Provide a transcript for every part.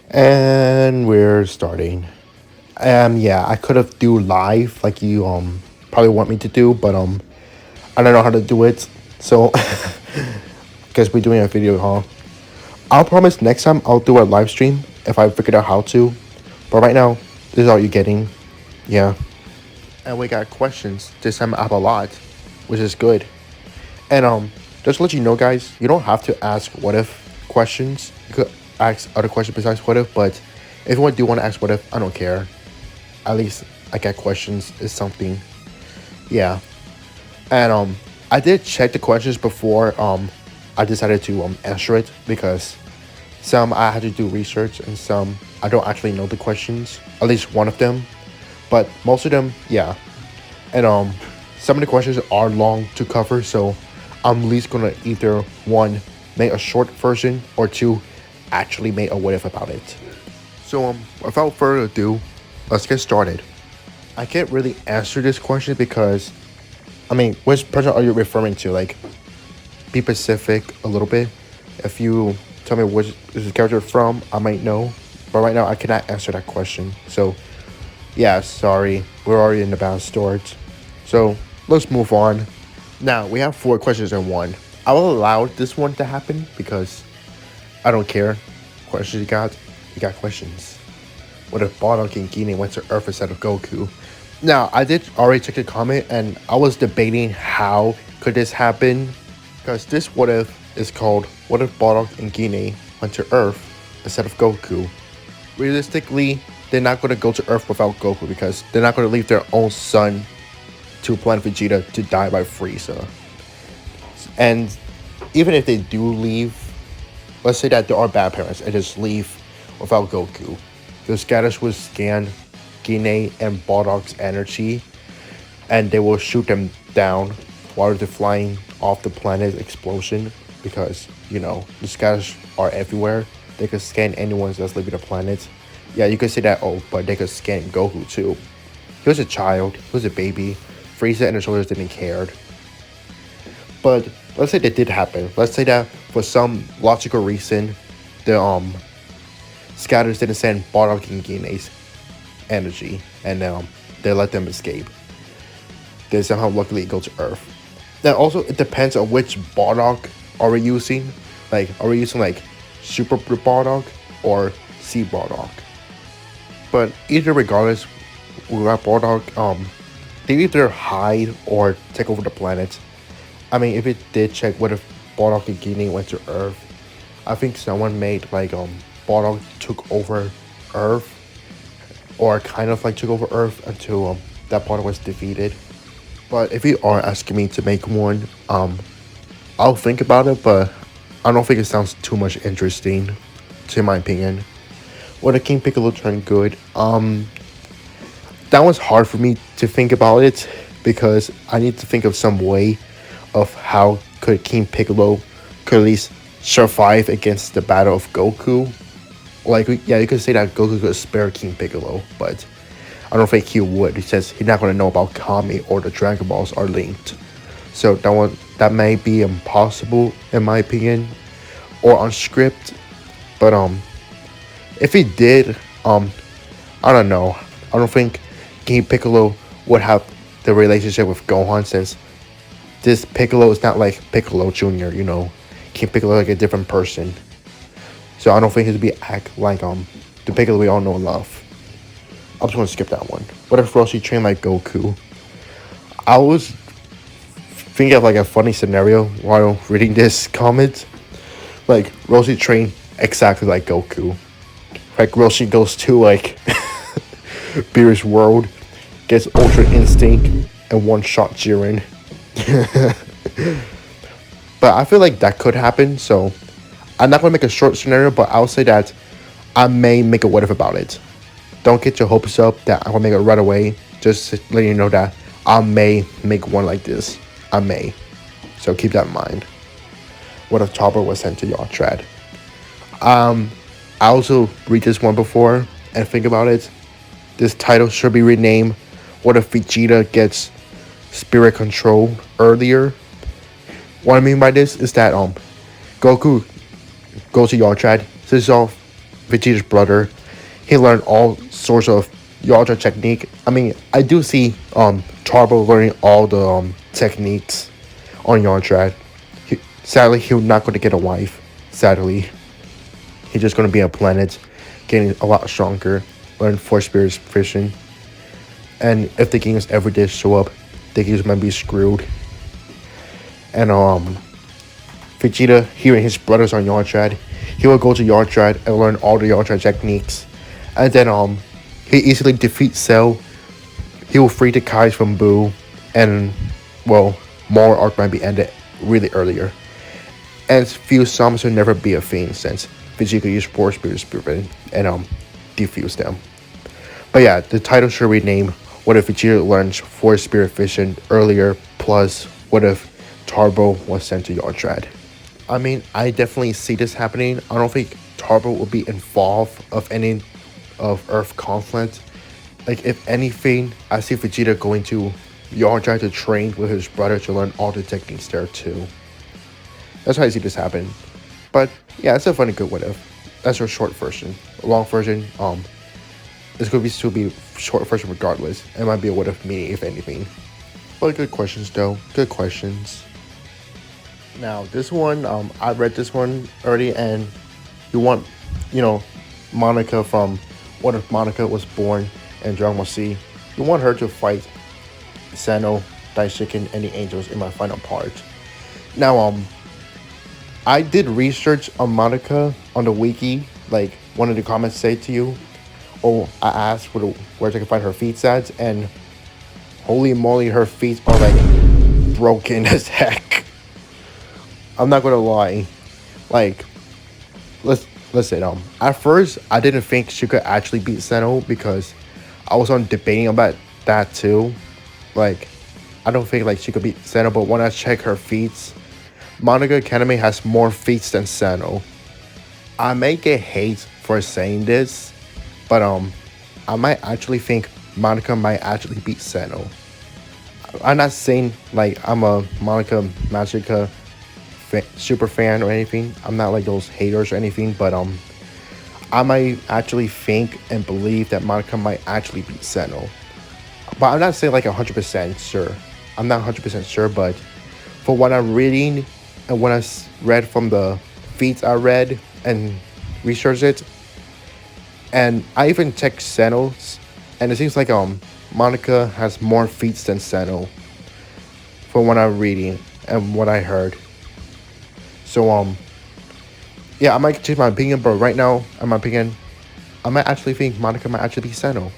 And we're starting. Yeah, I could have do live like you probably want me to do, but I don't know how to do it. So guess we're doing a video, huh? I'll promise next time I'll do a live stream if I figured out how to. But right now, this is all you're getting. Yeah. And we got questions. This time I have a lot, which is good. And just to let you know, guys, you don't have to ask what if questions. You could ask other questions besides what if, but if you do want to ask what if, I don't care. At least I get questions is something. Yeah. And I did check the questions before I decided to answer it, because some I had to do research and some I don't actually know the questions. At least one of them. But most of them, yeah. And some of the questions are long to cover, so I'm at least gonna either one make a short version or two actually make a what if about it. So without further ado, let's get started. I can't really answer this question because which person are you referring to? Like, be specific a little bit. If you tell me which is the character from, I might know. But right now I cannot answer that question. So yeah, sorry. We're already in the bad start. So let's move on. Now we have 4 questions in one. I will allow this one to happen because I don't care. Questions you got questions. What if Bardock and Gine went to Earth instead of Goku? Now I did already check the comment and I was debating how could this happen, because this what if is called what if Bardock and Gine went to Earth instead of Goku. Realistically, they're not going to go to Earth without Goku because they're not going to leave their own son to Planet Vegeta to die by Frieza. And even if they do leave, let's say that there are bad parents and just leave without Goku, the Scatterers will scan Gine and Bardock's energy and they will shoot them down while they're flying off the planet's explosion, because, you know, the Scatterers are everywhere. They could scan anyone that's leaving the planet. Yeah, you could say that, oh, but they could scan Goku too. He was a child, he was a baby. Frieza and the soldiers didn't care. But let's say that did happen. Let's say that for some logical reason, the Scatters didn't send Bardock and Gine's energy, and they let them escape. They somehow luckily go to Earth. Then also it depends on which Bardock are we using. Like, are we using like Super Bardock or C Bardock? But either regardless, we got Bardock. They either hide or take over the planet. I mean, if it did check what if Bardock and Gine went to Earth, I think someone made like Bardock took over Earth, or kind of like took over Earth until that Bardock was defeated. But if you are asking me to make one, I'll think about it, but I don't think it sounds too much interesting, to my opinion. What if King Piccolo turned good? That was hard for me to think about it because I need to think of some way of how could King Piccolo could at least survive against the battle of Goku. Like, yeah, you could say that Goku could spare King Piccolo, but I don't think he would. He says he's not going to know about Kami or the Dragon Balls are linked. So that may be impossible in my opinion, or on script. But if he did, I don't know. I don't think King Piccolo would have the relationship with Gohan, since this Piccolo is not like Piccolo Jr., you know. King Piccolo is like a different person. So I don't think he'd be act like the Piccolo we all know and love. I'm just gonna skip that one. What if Roshi trained like Goku? I was thinking of like a funny scenario while reading this comment. Like, Roshi trained exactly like Goku. Like, Roshi goes to like Beerus World, gets Ultra Instinct, and one-shot Jiren. But I feel like that could happen, so I'm not gonna make a short scenario, but I'll say that I may make a what if about it. Don't get your hopes up that I'm gonna make it right away. Just letting you know that I may make one like this. I may. So keep that in mind. What if Chopper was sent to Yardtrad? I also read this one before and think about it. This title should be renamed What if Vegeta gets spirit control earlier? What I mean by this is that Goku goes to Yardtrad, says off Vegeta's brother. He learned all sorts of Yardra technique. I mean, I do see Tarbo learning all the techniques on Yardrad. Sadly, he's not going to get a wife. Sadly, he's just going to be a planet, getting a lot stronger, learn Force Spirits fishing. And if the games ever did show up, the games might be screwed. And Vegeta, hearing his brothers on Yardrad, he will go to Yardrad and learn all the Yardrad techniques. And then he easily defeats Cell. He will free the Kais from Boo. And, well, more arc might be ended really earlier. And few Zombies will never be a thing since Vegeta used Force Spirit and defuse them. But yeah, the title should rename What if Vegeta learns Force Spirit Vision earlier, plus what if Tarbo was sent to Yardrad. I mean, I definitely see this happening. I don't think Tarbo will be involved of any of Earth conflict. Like, if anything, I see Vegeta going to Yardrad to train with his brother to learn all the techniques there too. That's how I see this happen. But yeah, it's a funny good what if. That's a short version. A long version, it's gonna still be short version regardless. It might be a what if meaning if anything. But good questions though. Good questions. Now this one, I read this one already, and you want, Monica from What If Monica Was Born in Dragon Ball Z. You want her to fight Sano, Daishiken, and the Angels in my final part. Now, I did research on Monica on the wiki, like one of the comments say to you, or I asked where I can find her feet at, and holy moly, her feet are like broken as heck. I'm not gonna lie, like, listen, at first I didn't think she could actually beat Seno because I was on debating about that too. Like, I don't think like she could beat Seno, but when I check her feats, Monica Academy has more feats than Seno. I may get hate for saying this, but I might actually think Monica might actually beat Seno. I'm not saying like I'm a Monica Magica super fan or anything. I'm not like those haters or anything, but I might actually think and believe that Monica might actually beat Seno. But I'm not saying like 100% sure. I'm not 100% sure, but for what I'm reading and when I read from the feeds I read and researched it, and I even checked Seno's, and it seems like Monica has more feats than Seno from what I'm reading and what I heard. So yeah, I might change my opinion, but right now, in my opinion, I might actually think Monica might actually be Seno.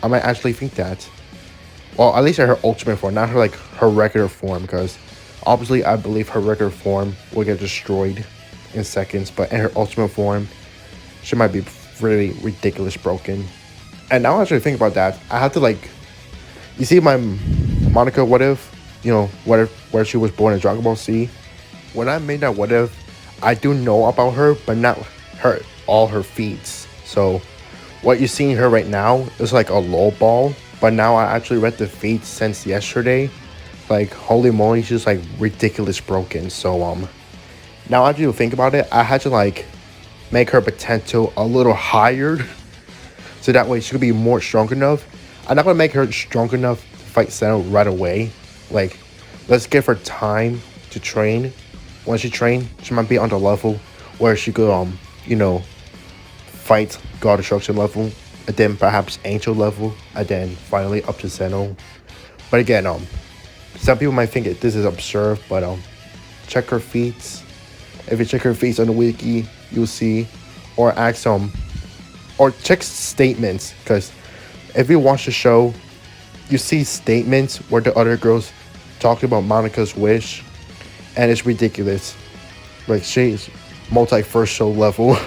I might actually think that. Well, at least in her ultimate form, not her regular form, because obviously I believe her regular form will get destroyed in seconds, but in her ultimate form, she might be really ridiculous broken. And now I actually think about that, I have to you see my Monica what if, what if where she was born in Dragon Ball Z. When I made that what if, I do know about her, but not all her feats. So what you're seeing her right now is like a low ball, but now I actually read the feats since yesterday. Like, holy moly, she's like ridiculous broken. So now I do think about it, I had to make her potential a little higher, so that way she could be more strong enough. I'm not gonna make her strong enough to fight Seno right away. Like, let's give her time to train. Once she trains, she might be on the level where she could fight God Destruction level, and then perhaps Angel level, and then finally up to Seno. But again, some people might think this is absurd, but check her feats. If you check her feats on the wiki, you'll see, or ask or check statements, because if you watch the show, you see statements where the other girls talk about Monica's wish, and it's ridiculous. Like, she's multi-first show level.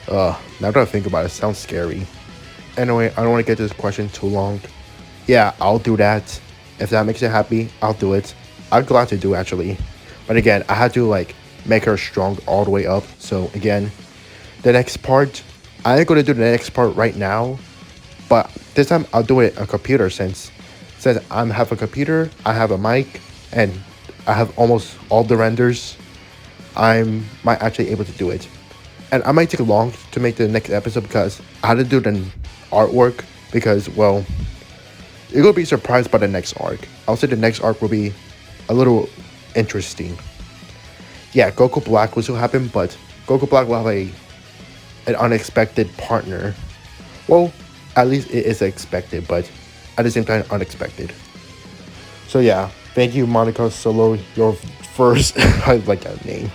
Now that I think about it, it sounds scary. Anyway, I don't want to get this question too long. Yeah, I'll do that. If that makes you happy, I'll do it. I'm glad to do, actually. But again, I had to make her strong all the way up. So again, the next part, I ain't gonna do the next part right now, but this time I'll do it on a computer, since I have a computer, I have a mic, and I have almost all the renders. I might actually able to do it. And I might take long to make the next episode because I had to do the artwork because, well, you're gonna be surprised by the next arc. I'll say the next arc will be a little interesting. Yeah, Goku Black will still happen, but Goku Black will have an unexpected partner. Well, at least it is expected, but at the same time unexpected. So yeah, thank you, Monica Solo, your first. I like that name.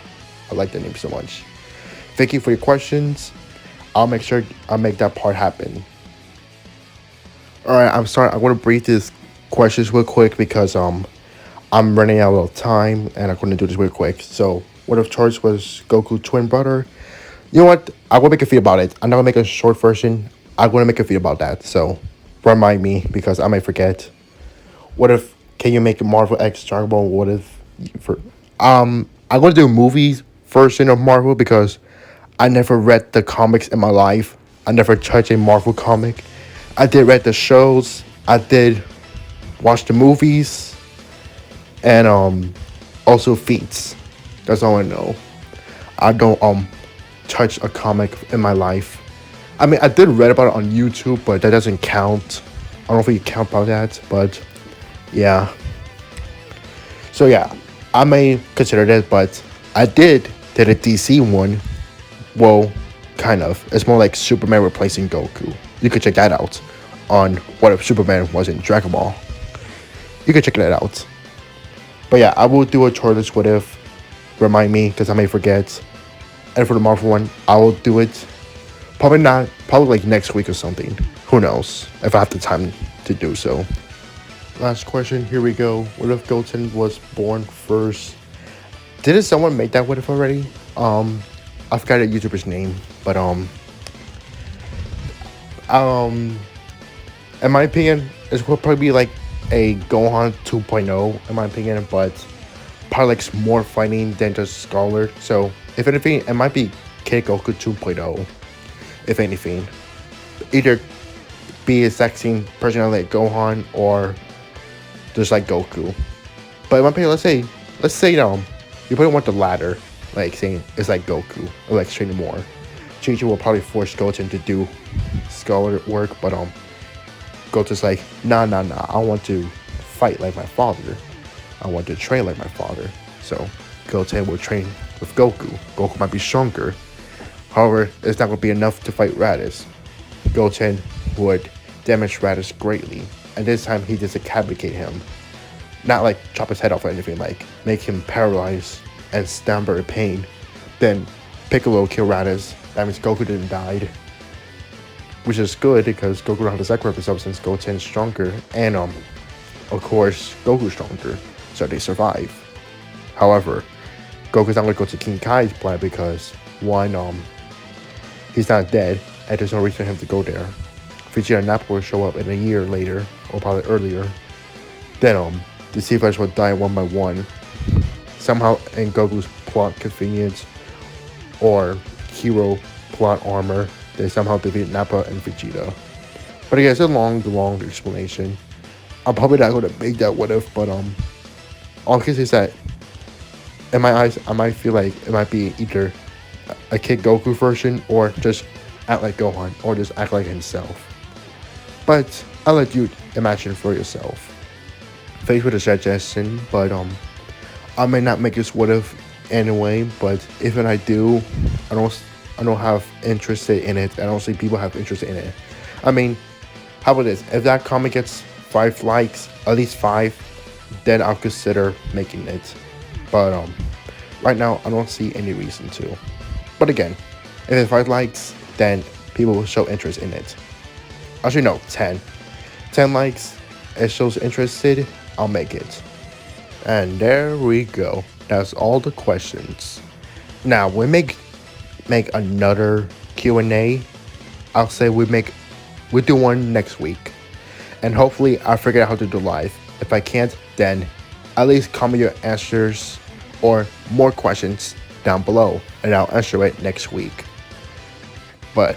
I like that name so much. Thank you for your questions. I'll make sure I'll make that part happen. All right, I'm sorry. I'm gonna breathe these questions real quick because I'm running out of time and I'm gonna do this real quick. So, what if Charge was Goku twin brother? You know what? I'm gonna make a video about it. I'm not gonna make a short version. I'm gonna make a video about that. So, remind me because I might forget. What if can you make Marvel X Dragon Ball? What if for I'm gonna do a movies version of Marvel because I never read the comics in my life. I never touched a Marvel comic. I did read the shows. I did watch the movies and also feats. That's all I know. I don't touch a comic in my life. I mean, I did read about it on YouTube, but that doesn't count. I don't know if you count about that, but yeah. So yeah, I may consider that, but I did a DC one. Well, kind of. It's more like Superman replacing Goku. You could check that out on What If Superman Was in Dragon Ball. You could check that out. But yeah, I will do a Tortoise What If. Remind me, because I may forget. And for the Marvel one, I will do it. Probably not, probably like next week or something. Who knows, if I have the time to do so. Last question, here we go. What if Goten was born first? Didn't someone make that What If already? I forgot the YouTuber's name, but in my opinion, it will probably be like a Gohan 2.0 in my opinion, but probably like more fighting than just Scholar. So if anything, it might be Kid Goku 2.0. If anything, either be a sexy personality like Gohan or just like Goku. But in my opinion, let's say you probably want the latter, like saying it's like Goku or like training more. Chi-Chi will probably force Goten to do Scholar work, but Goten's like, nah, I want to fight like my father. I want to train like my father. So Goten will train with Goku. Goku might be stronger. However, it's not going to be enough to fight Raditz. Goten would damage Raditz greatly. And this time he just decapitate him. Not like chop his head off or anything, like make him paralyzed and stammer in pain. Then Piccolo kill Raditz. That means Goku didn't die. Which is good because Goku don't have to sacrifice himself since Goten's stronger. And of course, Goku's stronger. So they survive. However, Goku's not gonna go to King Kai's planet because one, he's not dead and there's no reason for him to go there. Vegeta and Nappa will show up in a year later, or probably earlier. Then the Sea-Fighters will die one by one. Somehow in Goku's plot convenience or hero plot armor, they somehow defeat Nappa and Vegeta. But again, it's a long explanation. I'm probably not gonna make that What If, but all I can say is that in my eyes, I might feel like it might be either a Kid Goku version or just act like Gohan or just act like himself. But I'll let you imagine for yourself. Thanks for the suggestion, but I may not make this What If anyway. But if I do, I don't have interest in it. I don't see people have interest in it. I mean, how about this? If that comment gets 5 likes, at least 5, then I'll consider making it. But right now I don't see any reason to. But again, if it's 5 likes, then people will show interest in it. Actually no, 10. 10 likes, it shows interested, I'll make it. And there we go. That's all the questions. Now we make another Q&A. I'll say we do one next week. And hopefully I figure out how to do live. If I can't, then at least comment your answers or more questions down below and I'll answer it next week. But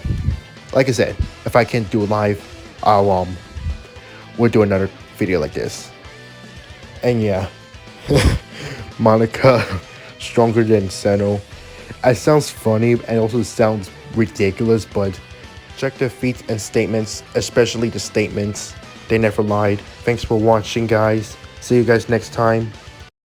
like I said, if I can't do live, we'll do another video like this. And yeah, Monica stronger than Seno. It sounds funny and also sounds ridiculous, but check the feats and statements, especially the statements. They never lied. Thanks for watching, guys. See you guys next time.